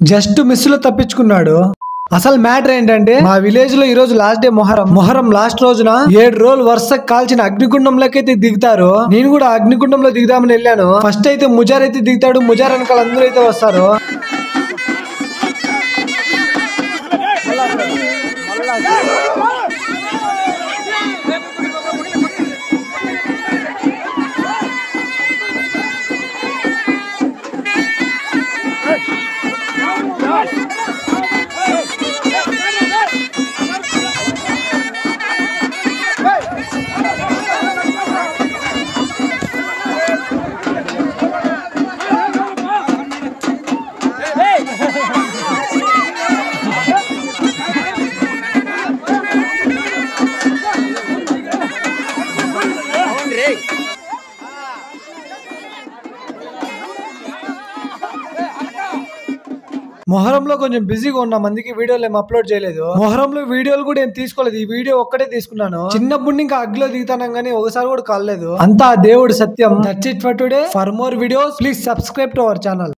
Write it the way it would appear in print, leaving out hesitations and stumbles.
Just miss లో తప్పించుకున్నాడు. అసలు మ్యాటర్ ఏంటంటే మా విలేజ్ లో ఈ రోజు లాస్ట్ డే మొహరం లాస్ట్ రోజున 7 రోజులు వరుస కాల్చిన అగ్నిగుండంలోకి అయితే దిగుతారు. నేను కూడా అగ్నిగుండంలో దిగుదామని వెళ్ళాను. ఫస్ట్ అయితే ముజార్ అయితే దిగుతాడు. ముజార్ వెనకాల అందరూ అయితే వస్తారు. మొహరంలో కొంచెం బిజీగా ఉన్న మందికి వీడియోలు ఏం అప్లోడ్ చేయలేదు. మొహరంలో వీడియోలు కూడా ఏం తీసుకోలేదు. ఈ వీడియో ఒక్కటే తీసుకున్నాను. చిన్నప్పుడు ఇంకా అగ్గిలో దిగుతాను కానీ ఒకసారి కూడా కాలేదు. అంతా దేవుడు సత్యం. That's it for today. For more videos please subscribe to our channel.